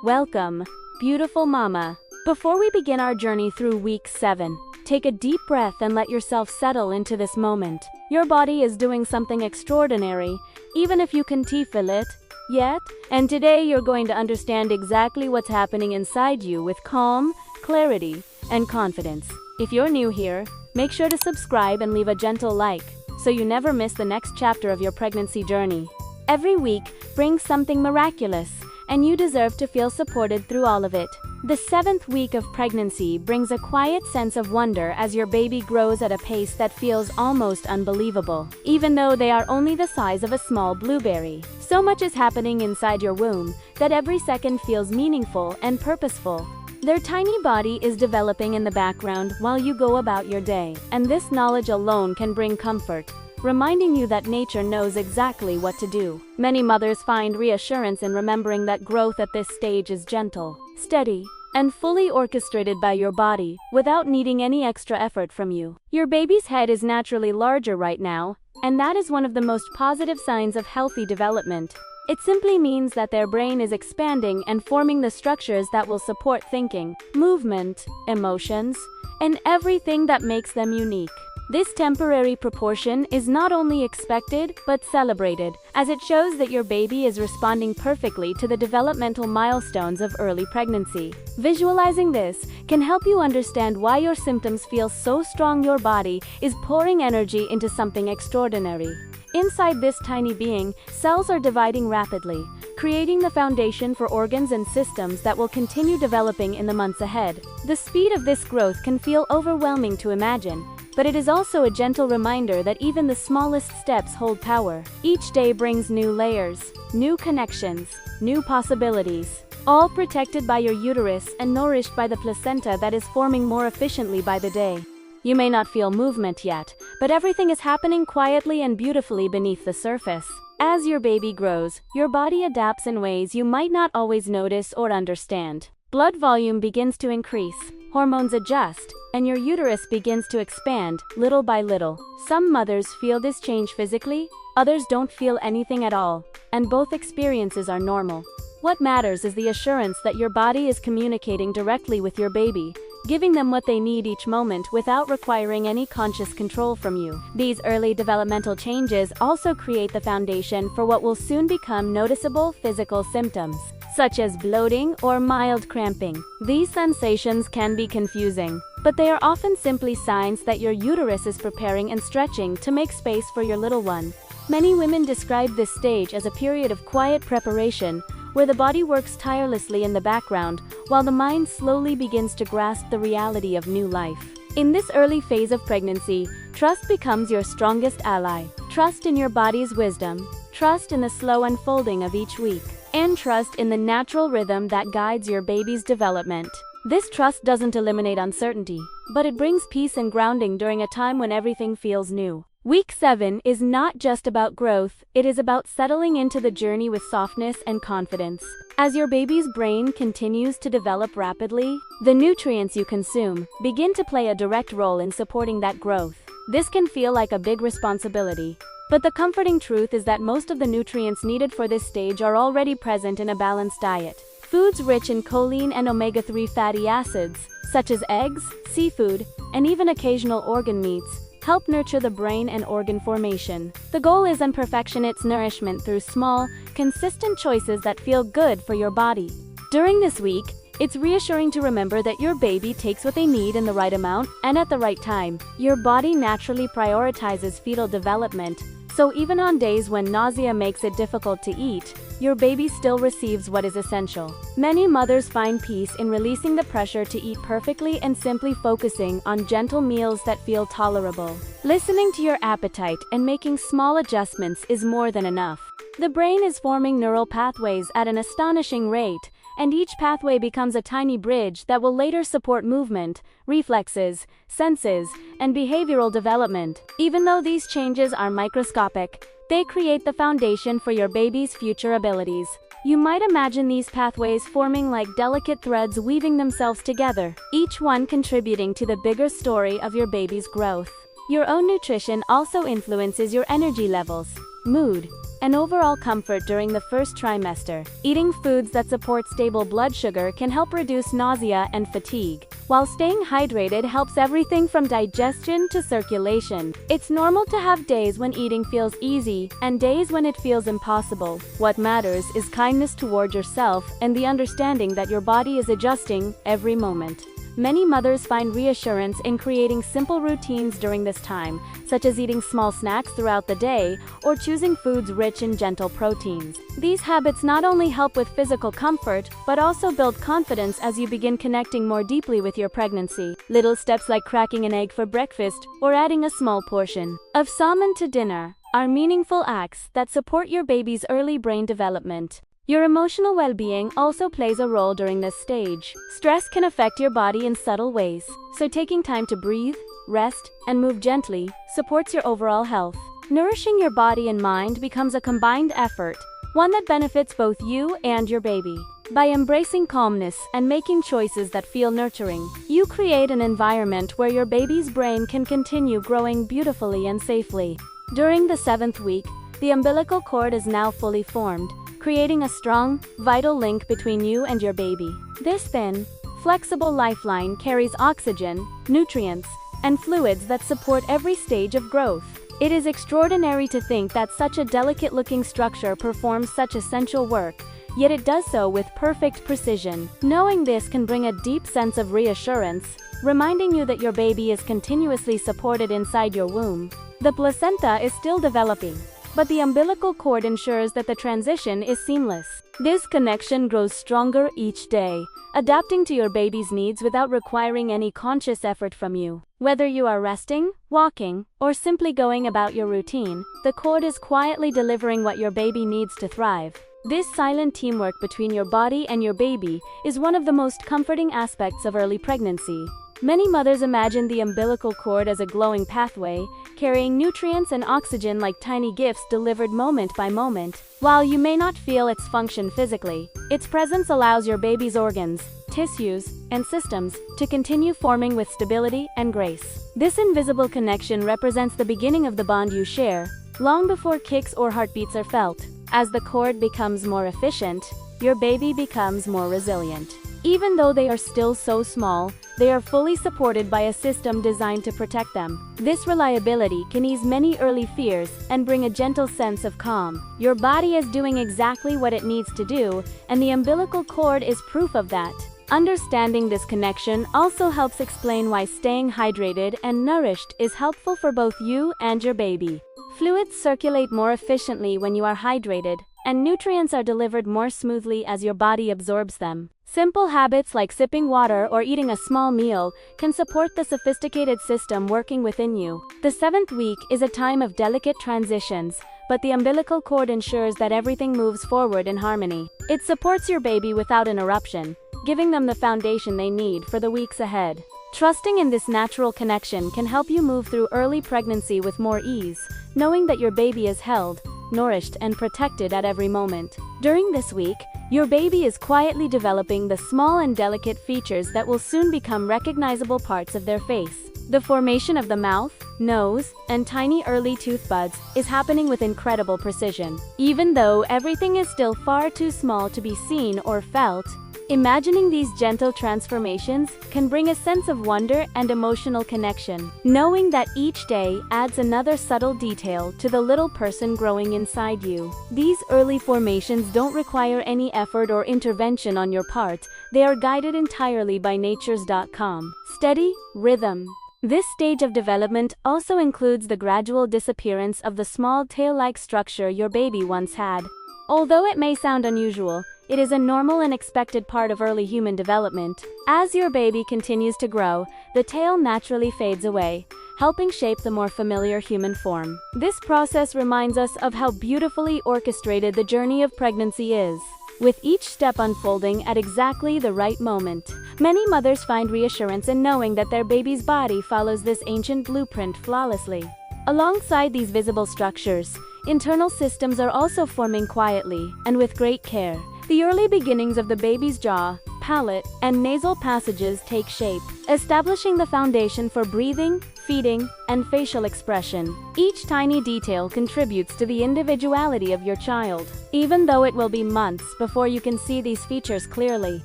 Welcome, beautiful mama. Before we begin our journey through week 7, take a deep breath and let yourself settle into this moment. Your body is doing something extraordinary, even if you can't feel it yet. And today you're going to understand exactly what's happening inside you with calm, clarity, and confidence. If you're new here, make sure to subscribe and leave a gentle like, so you never miss the next chapter of your pregnancy journey. Every week brings something miraculous, and you deserve to feel supported through all of it. The 7th week of pregnancy brings a quiet sense of wonder as your baby grows at a pace that feels almost unbelievable, even though they are only the size of a small blueberry. So much is happening inside your womb that every second feels meaningful and purposeful. Their tiny body is developing in the background while you go about your day, and this knowledge alone can bring comfort, reminding you that nature knows exactly what to do. Many mothers find reassurance in remembering that growth at this stage is gentle, steady, and fully orchestrated by your body, without needing any extra effort from you. Your baby's head is naturally larger right now, and that is one of the most positive signs of healthy development. It simply means that their brain is expanding and forming the structures that will support thinking, movement, emotions, and everything that makes them unique. This temporary proportion is not only expected, but celebrated, as it shows that your baby is responding perfectly to the developmental milestones of early pregnancy. Visualizing this can help you understand why your symptoms feel so strong. Your body is pouring energy into something extraordinary. Inside this tiny being, cells are dividing rapidly, creating the foundation for organs and systems that will continue developing in the months ahead. The speed of this growth can feel overwhelming to imagine, but it is also a gentle reminder that even the smallest steps hold power. Each day brings new layers, new connections, new possibilities, all protected by your uterus and nourished by the placenta that is forming more efficiently by the day. You may not feel movement yet, but everything is happening quietly and beautifully beneath the surface. As your baby grows, your body adapts in ways you might not always notice or understand. Blood volume begins to increase, hormones adjust, and your uterus begins to expand, little by little. Some mothers feel this change physically, others don't feel anything at all, and both experiences are normal. What matters is the assurance that your body is communicating directly with your baby, giving them what they need each moment without requiring any conscious control from you. These early developmental changes also create the foundation for what will soon become noticeable physical symptoms, such as bloating or mild cramping. These sensations can be confusing, but they are often simply signs that your uterus is preparing and stretching to make space for your little one. Many women describe this stage as a period of quiet preparation, where the body works tirelessly in the background, while the mind slowly begins to grasp the reality of new life. In this early phase of pregnancy, trust becomes your strongest ally. Trust in your body's wisdom, trust in the slow unfolding of each week, and trust in the natural rhythm that guides your baby's development. This trust doesn't eliminate uncertainty, but it brings peace and grounding during a time when everything feels new. Week 7 is not just about growth, it is about settling into the journey with softness and confidence. As your baby's brain continues to develop rapidly, the nutrients you consume begin to play a direct role in supporting that growth. This can feel like a big responsibility, but the comforting truth is that most of the nutrients needed for this stage are already present in a balanced diet. Foods rich in choline and omega-3 fatty acids, such as eggs, seafood, and even occasional organ meats, help nurture the brain and organ formation. The goal isn't perfection, it's nourishment through small, consistent choices that feel good for your body. During this week, it's reassuring to remember that your baby takes what they need in the right amount and at the right time. Your body naturally prioritizes fetal development, so even on days when nausea makes it difficult to eat, your baby still receives what is essential. Many mothers find peace in releasing the pressure to eat perfectly and simply focusing on gentle meals that feel tolerable. Listening to your appetite and making small adjustments is more than enough. The brain is forming neural pathways at an astonishing rate, and each pathway becomes a tiny bridge that will later support movement, reflexes, senses, and behavioral development. Even though these changes are microscopic, they create the foundation for your baby's future abilities. You might imagine these pathways forming like delicate threads weaving themselves together, each one contributing to the bigger story of your baby's growth. Your own nutrition also influences your energy levels, mood, and overall comfort during the first trimester. Eating foods that support stable blood sugar can help reduce nausea and fatigue, while staying hydrated helps everything from digestion to circulation. It's normal to have days when eating feels easy and days when it feels impossible. What matters is kindness toward yourself and the understanding that your body is adjusting every moment. Many mothers find reassurance in creating simple routines during this time, such as eating small snacks throughout the day or choosing foods rich in gentle proteins. These habits not only help with physical comfort, but also build confidence as you begin connecting more deeply with your pregnancy. Little steps like cracking an egg for breakfast or adding a small portion of salmon to dinner are meaningful acts that support your baby's early brain development. Your emotional well-being also plays a role during this stage. Stress can affect your body in subtle ways, so taking time to breathe, rest, and move gently supports your overall health. Nourishing your body and mind becomes a combined effort, one that benefits both you and your baby. By embracing calmness and making choices that feel nurturing, you create an environment where your baby's brain can continue growing beautifully and safely. During the 7th week, the umbilical cord is now fully formed, creating a strong, vital link between you and your baby. This thin, flexible lifeline carries oxygen, nutrients, and fluids that support every stage of growth. It is extraordinary to think that such a delicate-looking structure performs such essential work, yet it does so with perfect precision. Knowing this can bring a deep sense of reassurance, reminding you that your baby is continuously supported inside your womb. The placenta is still developing, but the umbilical cord ensures that the transition is seamless. This connection grows stronger each day, adapting to your baby's needs without requiring any conscious effort from you. Whether you are resting, walking, or simply going about your routine, the cord is quietly delivering what your baby needs to thrive. This silent teamwork between your body and your baby is one of the most comforting aspects of early pregnancy. Many mothers imagine the umbilical cord as a glowing pathway, carrying nutrients and oxygen like tiny gifts delivered moment by moment. While you may not feel its function physically, its presence allows your baby's organs, tissues, and systems to continue forming with stability and grace. This invisible connection represents the beginning of the bond you share, long before kicks or heartbeats are felt. As the cord becomes more efficient, your baby becomes more resilient. Even though they are still so small, they are fully supported by a system designed to protect them. This reliability can ease many early fears and bring a gentle sense of calm. Your body is doing exactly what it needs to do, and the umbilical cord is proof of that. Understanding this connection also helps explain why staying hydrated and nourished is helpful for both you and your baby. Fluids circulate more efficiently when you are hydrated, and nutrients are delivered more smoothly as your body absorbs them. Simple habits like sipping water or eating a small meal can support the sophisticated system working within you. The 7th week is a time of delicate transitions, but the umbilical cord ensures that everything moves forward in harmony. It supports your baby without interruption, giving them the foundation they need for the weeks ahead. Trusting in this natural connection can help you move through early pregnancy with more ease, knowing that your baby is held, nourished, and protected at every moment. During this week, your baby is quietly developing the small and delicate features that will soon become recognizable parts of their face. The formation of the mouth, nose, and tiny early tooth buds is happening with incredible precision. Even though everything is still far too small to be seen or felt, imagining these gentle transformations can bring a sense of wonder and emotional connection, knowing that each day adds another subtle detail to the little person growing inside you. These early formations don't require any effort or intervention on your part. They are guided entirely by nature's.com. Steady rhythm. This stage of development also includes the gradual disappearance of the small tail-like structure your baby once had. Although it may sound unusual, it is a normal and expected part of early human development. As your baby continues to grow, the tail naturally fades away, helping shape the more familiar human form. This process reminds us of how beautifully orchestrated the journey of pregnancy is, with each step unfolding at exactly the right moment. Many mothers find reassurance in knowing that their baby's body follows this ancient blueprint flawlessly. Alongside these visible structures, internal systems are also forming quietly and with great care. The early beginnings of the baby's jaw, palate, and nasal passages take shape, establishing the foundation for breathing, feeding, and facial expression. Each tiny detail contributes to the individuality of your child, even though it will be months before you can see these features clearly.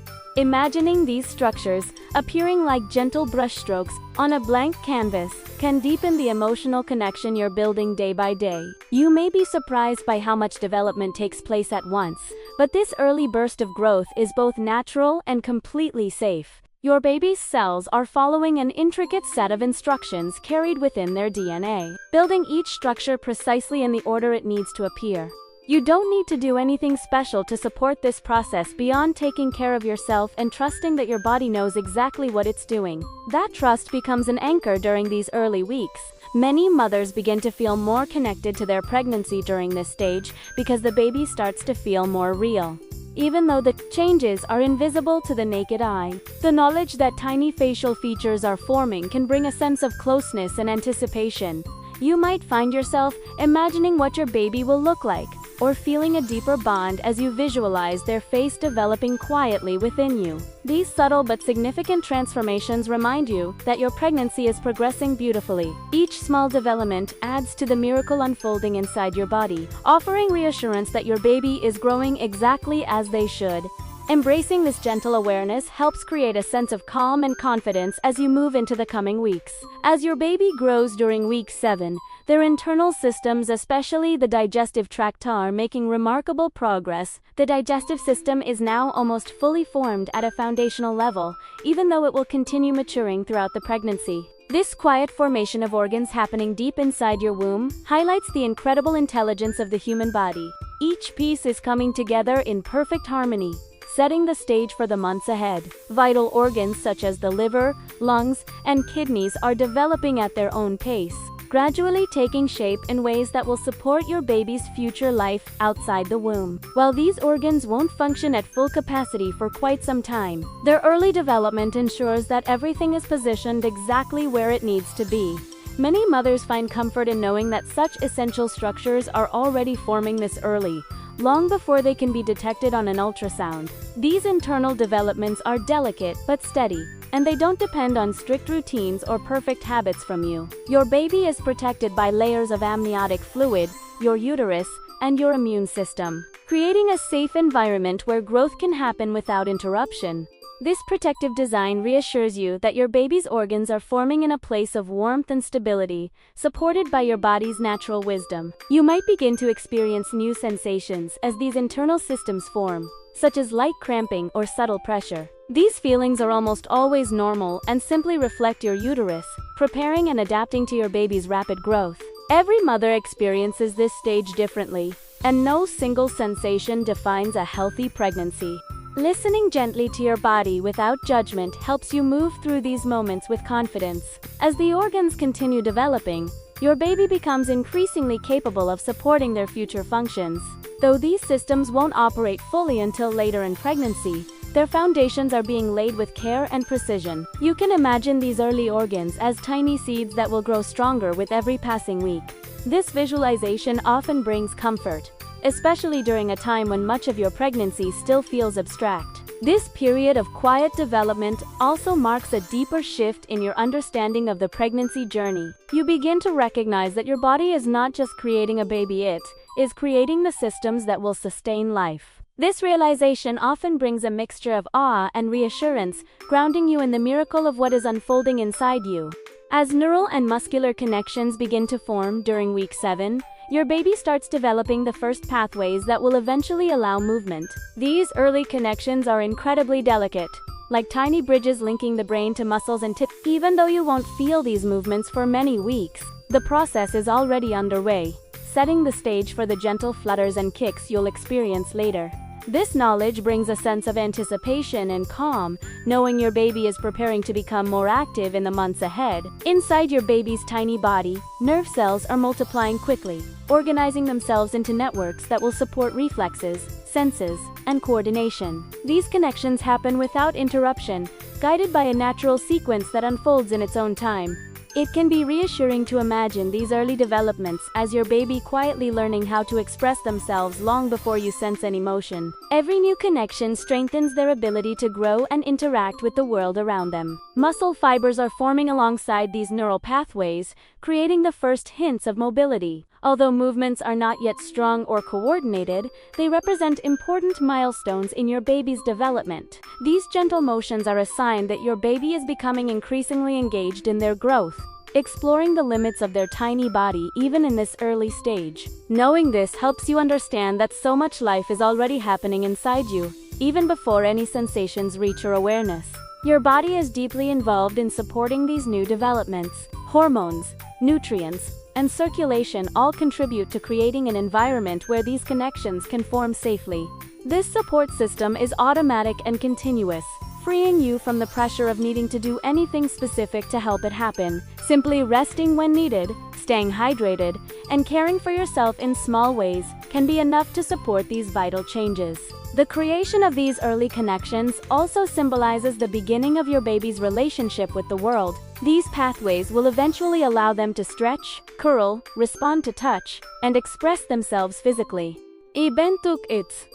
Imagining these structures, appearing like gentle brushstrokes on a blank canvas, can deepen the emotional connection you're building day by day. You may be surprised by how much development takes place at once, but this early burst of growth is both natural and completely safe. Your baby's cells are following an intricate set of instructions carried within their DNA, building each structure precisely in the order it needs to appear. You don't need to do anything special to support this process beyond taking care of yourself and trusting that your body knows exactly what it's doing. That trust becomes an anchor during these early weeks. Many mothers begin to feel more connected to their pregnancy during this stage because the baby starts to feel more real. Even though the changes are invisible to the naked eye, the knowledge that tiny facial features are forming can bring a sense of closeness and anticipation. You might find yourself imagining what your baby will look like, or feeling a deeper bond as you visualize their face developing quietly within you. These subtle but significant transformations remind you that your pregnancy is progressing beautifully. Each small development adds to the miracle unfolding inside your body, offering reassurance that your baby is growing exactly as they should. Embracing this gentle awareness helps create a sense of calm and confidence as you move into the coming weeks. As your baby grows during week 7, their internal systems, especially the digestive tract, are making remarkable progress. The digestive system is now almost fully formed at a foundational level, even though it will continue maturing throughout the pregnancy. This quiet formation of organs happening deep inside your womb highlights the incredible intelligence of the human body. Each piece is coming together in perfect harmony, setting the stage for the months ahead. Vital organs such as the liver, lungs, and kidneys are developing at their own pace, gradually taking shape in ways that will support your baby's future life outside the womb. While these organs won't function at full capacity for quite some time, their early development ensures that everything is positioned exactly where it needs to be. Many mothers find comfort in knowing that such essential structures are already forming this early, long before they can be detected on an ultrasound. These internal developments are delicate but steady, and they don't depend on strict routines or perfect habits from you. Your baby is protected by layers of amniotic fluid, your uterus, and your immune system, creating a safe environment where growth can happen without interruption. This protective design reassures you that your baby's organs are forming in a place of warmth and stability, supported by your body's natural wisdom. You might begin to experience new sensations as these internal systems form, such as light cramping or subtle pressure. These feelings are almost always normal and simply reflect your uterus, preparing and adapting to your baby's rapid growth. Every mother experiences this stage differently, and no single sensation defines a healthy pregnancy. Listening gently to your body without judgment helps you move through these moments with confidence. As the organs continue developing, your baby becomes increasingly capable of supporting their future functions. Though these systems won't operate fully until later in pregnancy, their foundations are being laid with care and precision. You can imagine these early organs as tiny seeds that will grow stronger with every passing week. This visualization often brings comfort, especially during a time when much of your pregnancy still feels abstract. This period of quiet development also marks a deeper shift in your understanding of the pregnancy journey. You begin to recognize that your body is not just creating a baby, it is creating the systems that will sustain life. This realization often brings a mixture of awe and reassurance, grounding you in the miracle of what is unfolding inside you. As neural and muscular connections begin to form during week 7, your baby starts developing the first pathways that will eventually allow movement. These early connections are incredibly delicate, like tiny bridges linking the brain to muscles and tips. Even though you won't feel these movements for many weeks, the process is already underway, setting the stage for the gentle flutters and kicks you'll experience later. This knowledge brings a sense of anticipation and calm, knowing your baby is preparing to become more active in the months ahead. Inside your baby's tiny body, nerve cells are multiplying quickly, organizing themselves into networks that will support reflexes, senses, and coordination. These connections happen without interruption, guided by a natural sequence that unfolds in its own time. It can be reassuring to imagine these early developments as your baby quietly learning how to express themselves long before you sense an emotion. Every new connection strengthens their ability to grow and interact with the world around them. Muscle fibers are forming alongside these neural pathways, creating the first hints of mobility. Although movements are not yet strong or coordinated, they represent important milestones in your baby's development. These gentle motions are a sign that your baby is becoming increasingly engaged in their growth, exploring the limits of their tiny body even in this early stage. Knowing this helps you understand that so much life is already happening inside you, even before any sensations reach your awareness. Your body is deeply involved in supporting these new developments. Hormones, nutrients, and circulation all contribute to creating an environment where these connections can form safely. This support system is automatic and continuous, freeing you from the pressure of needing to do anything specific to help it happen. Simply resting when needed, staying hydrated, and caring for yourself in small ways can be enough to support these vital changes. The creation of these early connections also symbolizes the beginning of your baby's relationship with the world. These pathways will eventually allow them to stretch, curl, respond to touch, and express themselves physically. Even though it's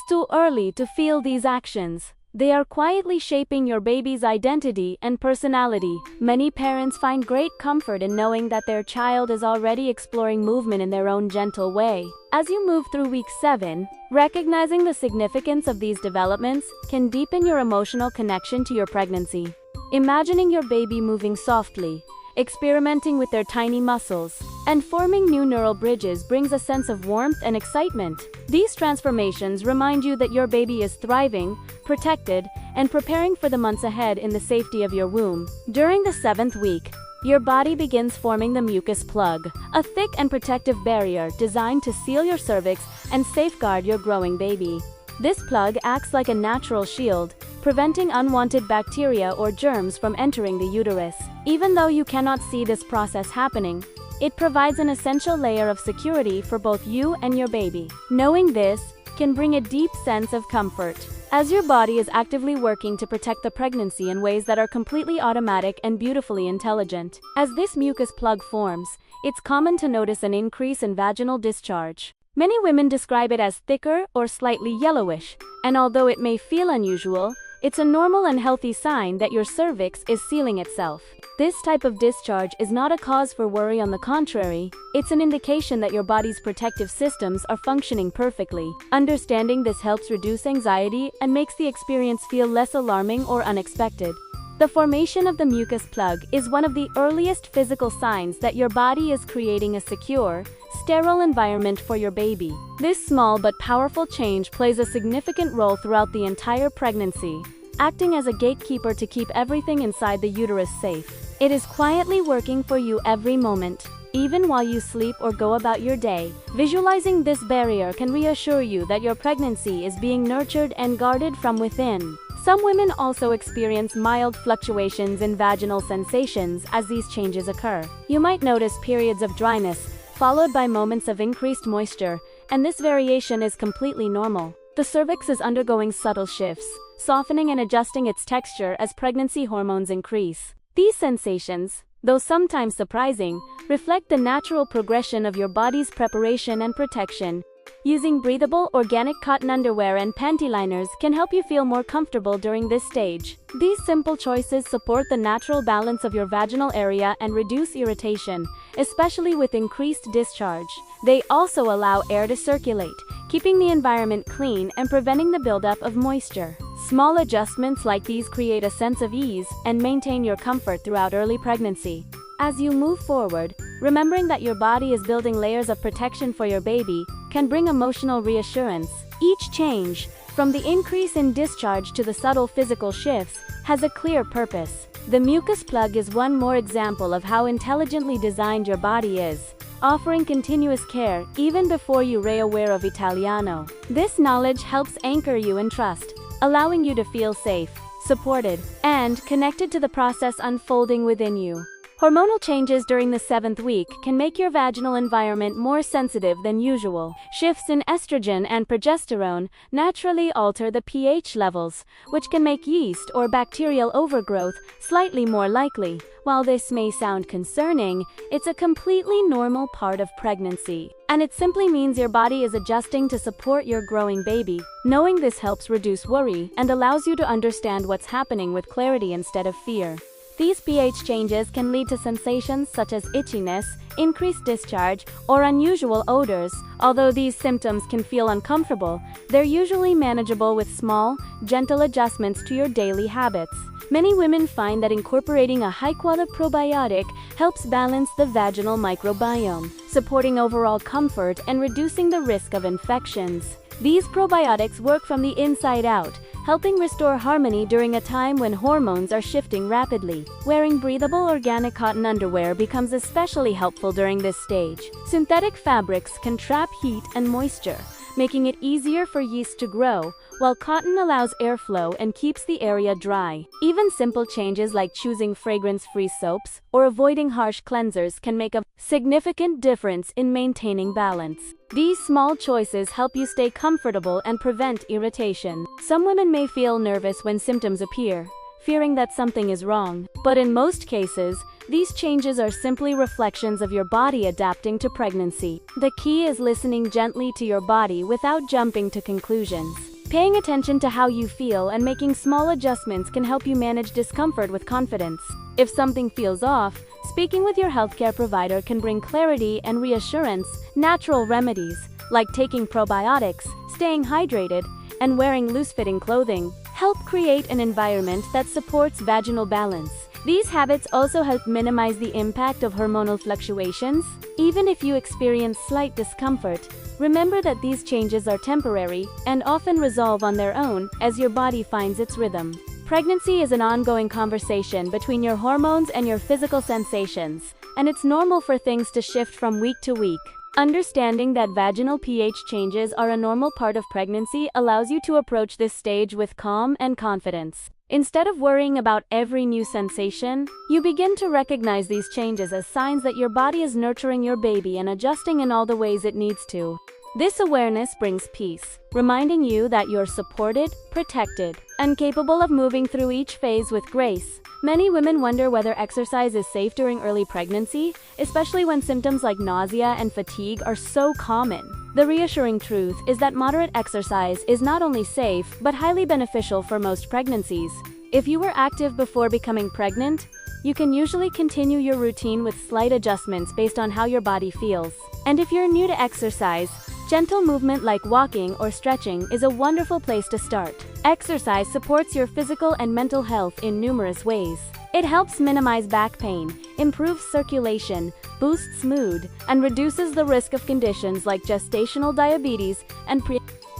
too early to feel these actions, they are quietly shaping your baby's identity and personality. Many parents find great comfort in knowing that their child is already exploring movement in their own gentle way. As you move through week 7, recognizing the significance of these developments can deepen your emotional connection to your pregnancy. Imagining your baby moving softly, experimenting with their tiny muscles, and forming new neural bridges brings a sense of warmth and excitement. These transformations remind you that your baby is thriving, protected, and preparing for the months ahead in the safety of your womb. During the 7th week, your body begins forming the mucus plug, a thick and protective barrier designed to seal your cervix and safeguard your growing baby. This plug acts like a natural shield, preventing unwanted bacteria or germs from entering the uterus. Even though you cannot see this process happening, it provides an essential layer of security for both you and your baby. Knowing this can bring a deep sense of comfort, as your body is actively working to protect the pregnancy in ways that are completely automatic and beautifully intelligent. As this mucus plug forms, it's common to notice an increase in vaginal discharge. Many women describe it as thicker or slightly yellowish, and although it may feel unusual, it's a normal and healthy sign that your cervix is sealing itself. This type of discharge is not a cause for worry. On the contrary, it's an indication that your body's protective systems are functioning perfectly. Understanding this helps reduce anxiety and makes the experience feel less alarming or unexpected. The formation of the mucus plug is one of the earliest physical signs that your body is creating a secure, sterile environment for your baby. This small but powerful change plays a significant role throughout the entire pregnancy, acting as a gatekeeper to keep everything inside the uterus safe. It is quietly working for you every moment, even while you sleep or go about your day. Visualizing this barrier can reassure you that your pregnancy is being nurtured and guarded from within. Some women also experience mild fluctuations in vaginal sensations as these changes occur. You might notice periods of dryness, followed by moments of increased moisture, and this variation is completely normal. The cervix is undergoing subtle shifts, softening and adjusting its texture as pregnancy hormones increase. These sensations, though sometimes surprising, reflect the natural progression of your body's preparation and protection. Using breathable organic cotton underwear and panty liners can help you feel more comfortable during this stage. These simple choices support the natural balance of your vaginal area and reduce irritation, especially with increased discharge. They also allow air to circulate, keeping the environment clean and preventing the buildup of moisture. Small adjustments like these create a sense of ease and maintain your comfort throughout early pregnancy. As you move forward, remembering that your body is building layers of protection for your baby can bring emotional reassurance. Each change, from the increase in discharge to the subtle physical shifts, has a clear purpose. The mucus plug is one more example of how intelligently designed your body is, offering continuous care even before you are aware of Italiano. This knowledge helps anchor you in trust, allowing you to feel safe, supported, and connected to the process unfolding within you. Hormonal changes during the 7th week can make your vaginal environment more sensitive than usual. Shifts in estrogen and progesterone naturally alter the pH levels, which can make yeast or bacterial overgrowth slightly more likely. While this may sound concerning, it's a completely normal part of pregnancy, and it simply means your body is adjusting to support your growing baby. Knowing this helps reduce worry and allows you to understand what's happening with clarity instead of fear. These pH changes can lead to sensations such as itchiness, increased discharge, or unusual odors. Although these symptoms can feel uncomfortable, they're usually manageable with small, gentle adjustments to your daily habits. Many women find that incorporating a high-quality probiotic helps balance the vaginal microbiome, supporting overall comfort and reducing the risk of infections. These probiotics work from the inside out, helping restore harmony during a time when hormones are shifting rapidly. Wearing breathable organic cotton underwear becomes especially helpful during this stage. Synthetic fabrics can trap heat and moisture, making it easier for yeast to grow, while cotton allows airflow and keeps the area dry. Even simple changes like choosing fragrance-free soaps or avoiding harsh cleansers can make a significant difference in maintaining balance. These small choices help you stay comfortable and prevent irritation. Some women may feel nervous when symptoms appear, fearing that something is wrong. But in most cases, these changes are simply reflections of your body adapting to pregnancy. The key is listening gently to your body without jumping to conclusions. Paying attention to how you feel and making small adjustments can help you manage discomfort with confidence. If something feels off, speaking with your healthcare provider can bring clarity and reassurance. Natural remedies, like taking probiotics, staying hydrated, and wearing loose-fitting clothing, help create an environment that supports vaginal balance. These habits also help minimize the impact of hormonal fluctuations. Even if you experience slight discomfort, remember that these changes are temporary and often resolve on their own as your body finds its rhythm. Pregnancy is an ongoing conversation between your hormones and your physical sensations, and it's normal for things to shift from week to week. Understanding that vaginal pH changes are a normal part of pregnancy allows you to approach this stage with calm and confidence. Instead of worrying about every new sensation, you begin to recognize these changes as signs that your body is nurturing your baby and adjusting in all the ways it needs to. This awareness brings peace, reminding you that you're supported, protected, and capable of moving through each phase with grace. Many women wonder whether exercise is safe during early pregnancy, especially when symptoms like nausea and fatigue are so common. The reassuring truth is that moderate exercise is not only safe, but highly beneficial for most pregnancies. If you were active before becoming pregnant, you can usually continue your routine with slight adjustments based on how your body feels. And if you're new to exercise, gentle movement like walking or stretching is a wonderful place to start. Exercise supports your physical and mental health in numerous ways. It helps minimize back pain, improves circulation, boosts mood, and reduces the risk of conditions like gestational diabetes and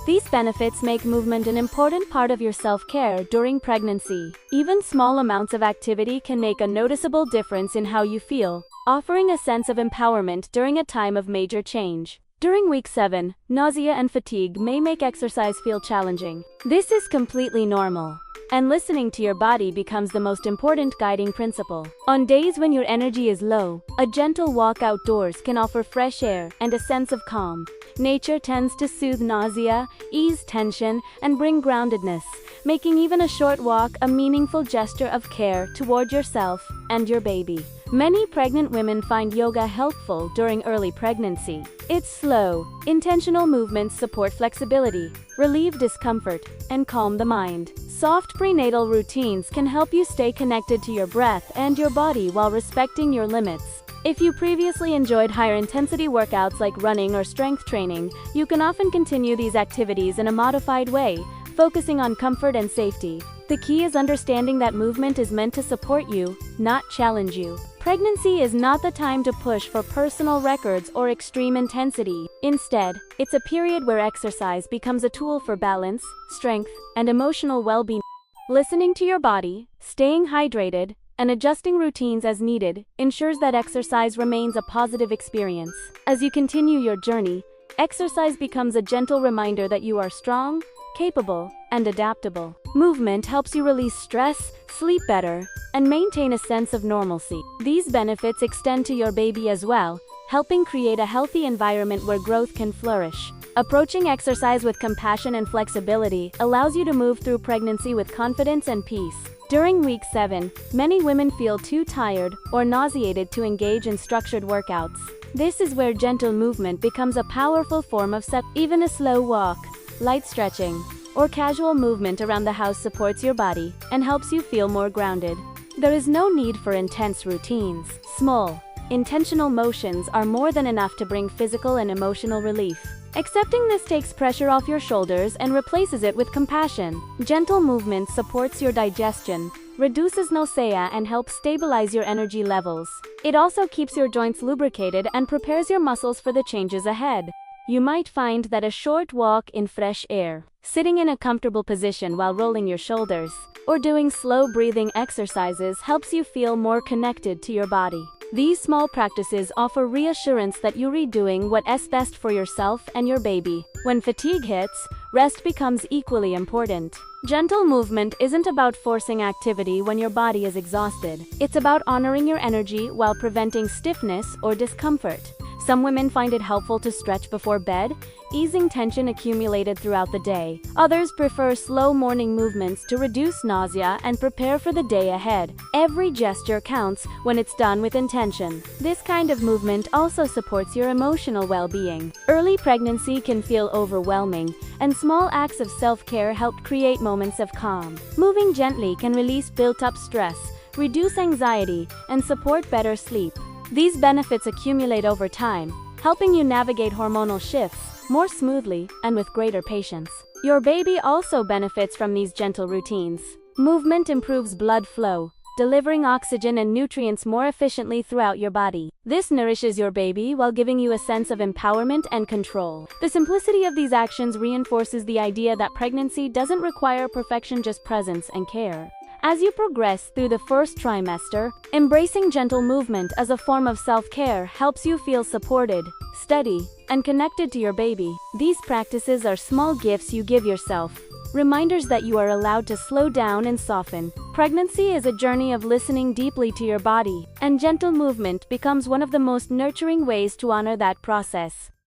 These benefits make movement an important part of your self-care during pregnancy. Even small amounts of activity can make a noticeable difference in how you feel, offering a sense of empowerment during a time of major change. During week 7, nausea and fatigue may make exercise feel challenging. This is completely normal, and listening to your body becomes the most important guiding principle. On days when your energy is low, a gentle walk outdoors can offer fresh air and a sense of calm. Nature tends to soothe nausea, ease tension, and bring groundedness, making even a short walk a meaningful gesture of care toward yourself and your baby. Many pregnant women find yoga helpful during early pregnancy. Its slow, intentional movements support flexibility, relieve discomfort, and calm the mind. Soft prenatal routines can help you stay connected to your breath and your body while respecting your limits. If you previously enjoyed higher intensity workouts like running or strength training, you can often continue these activities in a modified way, focusing on comfort and safety. The key is understanding that movement is meant to support you, not challenge you. Pregnancy is not the time to push for personal records or extreme intensity. Instead, it's a period where exercise becomes a tool for balance, strength, and emotional well-being. Listening to your body, staying hydrated, and adjusting routines as needed ensures that exercise remains a positive experience. As you continue your journey, exercise becomes a gentle reminder that you are strong, capable, and adaptable. Movement helps you release stress, sleep better, and maintain a sense of normalcy. These benefits extend to your baby as well, helping create a healthy environment where growth can flourish. Approaching exercise with compassion and flexibility allows you to move through pregnancy with confidence and peace. During week 7, many women feel too tired or nauseated to engage in structured workouts. This is where gentle movement becomes a powerful form of even a slow walk, light stretching, or casual movement around the house supports your body and helps you feel more grounded. There is no need for intense routines. Small, intentional motions are more than enough to bring physical and emotional relief. Accepting this takes pressure off your shoulders and replaces it with compassion. Gentle movement supports your digestion, reduces nausea, and helps stabilize your energy levels. It also keeps your joints lubricated and prepares your muscles for the changes ahead. You might find that a short walk in fresh air, sitting in a comfortable position while rolling your shoulders, or doing slow breathing exercises helps you feel more connected to your body. These small practices offer reassurance that you're doing what's best for yourself and your baby. When fatigue hits, rest becomes equally important. Gentle movement isn't about forcing activity when your body is exhausted. It's about honoring your energy while preventing stiffness or discomfort. Some women find it helpful to stretch before bed, easing tension accumulated throughout the day. Others prefer slow morning movements to reduce nausea and prepare for the day ahead. Every gesture counts when it's done with intention. This kind of movement also supports your emotional well-being. Early pregnancy can feel overwhelming, and small acts of self-care help create moments of calm. Moving gently can release built-up stress, reduce anxiety, and support better sleep. These benefits accumulate over time, helping you navigate hormonal shifts more smoothly and with greater patience. Your baby also benefits from these gentle routines. Movement improves blood flow, delivering oxygen and nutrients more efficiently throughout your body. This nourishes your baby while giving you a sense of empowerment and control. The simplicity of these actions reinforces the idea that pregnancy doesn't require perfection, just presence and care. As you progress through the first trimester, embracing gentle movement as a form of self-care helps you feel supported, steady, and connected to your baby. These practices are small gifts you give yourself, reminders that you are allowed to slow down and soften. Pregnancy is a journey of listening deeply to your body, and gentle movement becomes one of the most nurturing ways to honor that process.